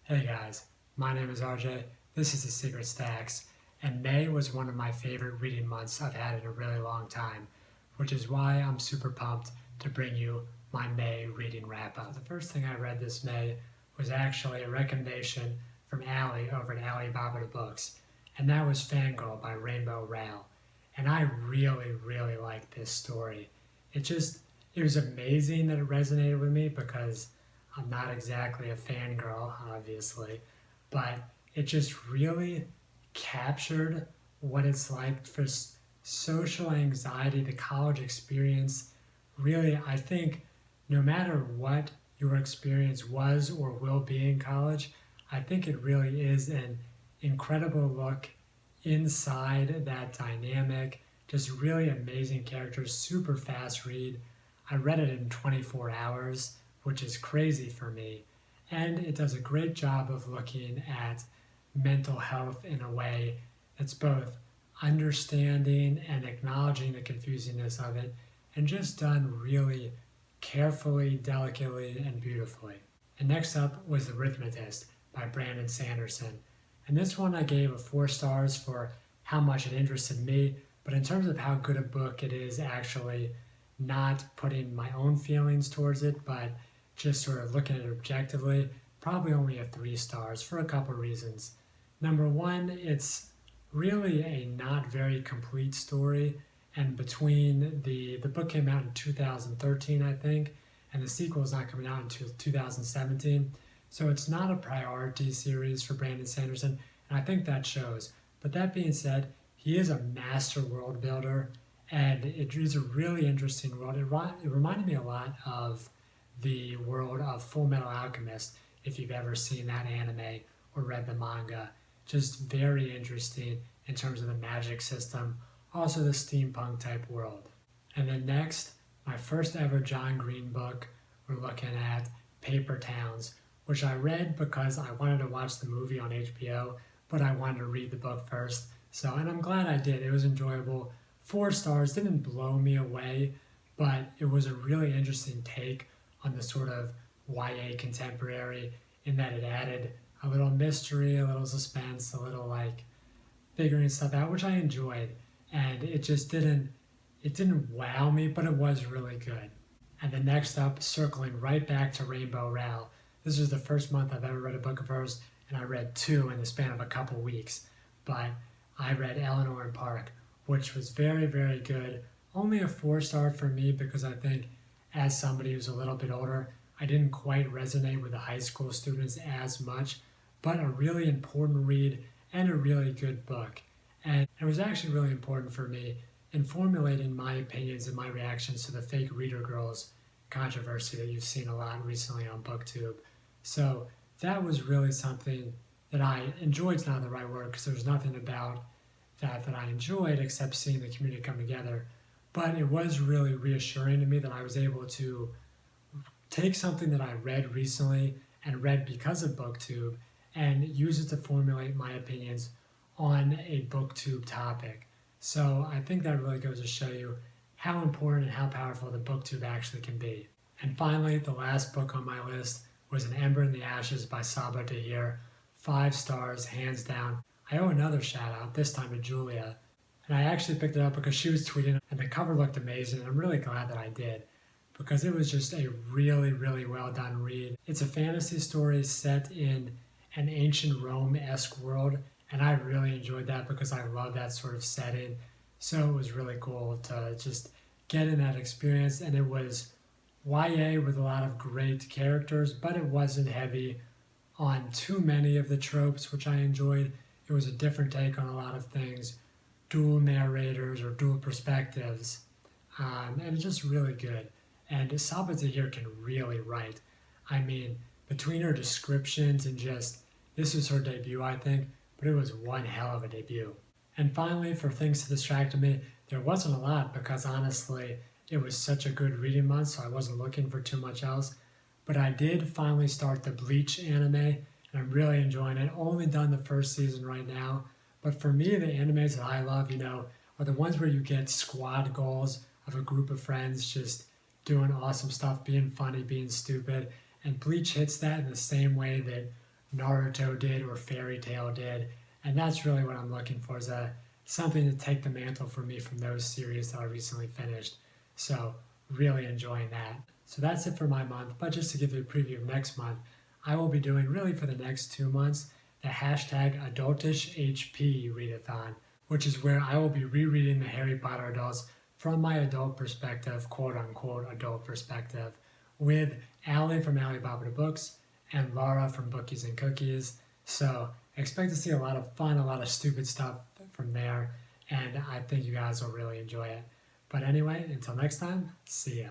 Hey guys, my name is RJ, this is The Secret Stacks, and May was one of my favorite reading months I've had in a really long time, which is why I'm super pumped to bring you my May reading wrap up. The first thing I read this May was actually a recommendation from Allie over at AliBabaDeBooks, and that was Fangirl by Rainbow Rowell. And I really liked this story. It was amazing that it resonated with me because I'm not exactly a fangirl, obviously, but it just really captured what it's like for social anxiety, the college experience. Really, I think no matter what your experience was or will be in college, I think it really is an incredible look inside that dynamic. Just really amazing characters, super fast read. I read it in 24 hours, which is crazy for me. And it does a great job of looking at mental health in a way that's both understanding and acknowledging the confusingness of it, and just done really carefully, delicately, and beautifully. And next up was Therithmatist by Brandon Sanderson. And this one I gave a 4 stars for how much it interested me, but in terms of how good a book it is, actually not putting my own feelings towards it, but just sort of looking at it objectively, probably only a 3 stars for a couple reasons. Number one, it's really a not very complete story, and between the book came out in 2013, I think, and the sequel is not coming out until 2017, so it's not a priority series for Brandon Sanderson, and I think that shows. But that being said, he is a master world builder, and it is a really interesting world. It reminded me a lot of the world of Full Metal Alchemist, if you've ever seen that anime or read the manga. Just very interesting in terms of the magic system, also the steampunk type world. And then next, my first ever John Green book, we're looking at Paper Towns, which I read because I wanted to watch the movie on HBO, but I wanted to read the book first. And I'm glad I did. It was enjoyable. 4 stars, didn't blow me away, but it was a really interesting take on the sort of YA contemporary, in that it added a little mystery, a little suspense, a little like figuring stuff out, which I enjoyed. And it didn't wow me, but it was really good. And then next up, circling right back to Rainbow Rowell. This was the first month I've ever read a book of hers, and I read 2 in the span of a couple weeks. But I read Eleanor and Park, which was very good. Only a 4 star for me because I think as somebody who's a little bit older, I didn't quite resonate with the high school students as much, but a really important read and a really good book. And it was actually really important for me in formulating my opinions and my reactions to the fake reader girls controversy that you've seen a lot recently on BookTube. So that was really something that I enjoyed, is not the right word, because there was nothing about that I enjoyed except seeing the community come together. But it was really reassuring to me that I was able to take something that I read recently and read because of BookTube and use it to formulate my opinions on a BookTube topic. So I think that really goes to show you how important and how powerful the BookTube actually can be. And finally, the last book on my list was An Ember in the Ashes by Saba Tahir. 5 stars, hands down. I owe another shout out, this time to Julia. And I actually picked it up because she was tweeting and the cover looked amazing, and I'm really glad that I did because it was just a really well done read. It's a fantasy story set in an ancient Rome-esque world, and I really enjoyed that because I love that sort of setting. So it was really cool to just get in that experience, and it was YA with a lot of great characters, but it wasn't heavy on too many of the tropes, which I enjoyed. It was a different take on a lot of things, dual narrators or dual perspectives, and it's just really good. And Saba Tahir can really write. I mean, between her descriptions and just, this was her debut, I think, but it was one hell of a debut. And finally, for things to distract me, there wasn't a lot because honestly, it was such a good reading month, so I wasn't looking for too much else. But I did finally start the Bleach anime, and I'm really enjoying it. Only done the first season right now, but for me, the animes that I love, are the ones where you get squad goals of a group of friends just doing awesome stuff, being funny, being stupid. And Bleach hits that in the same way that Naruto did or Fairy Tail did. And that's really what I'm looking for, is something to take the mantle for me from those series that I recently finished. So really enjoying that. So that's it for my month, but just to give you a preview of next month, I will be doing, really for the next 2 months, the hashtag AdultishHP Readathon, which is where I will be rereading the Harry Potter adults from my adult perspective, quote unquote adult perspective, with Ali from AliBabaDeBooks and Laura from Bookies and Cookies. So expect to see a lot of fun, a lot of stupid stuff from there, and I think you guys will really enjoy it. But anyway, until next time, see ya.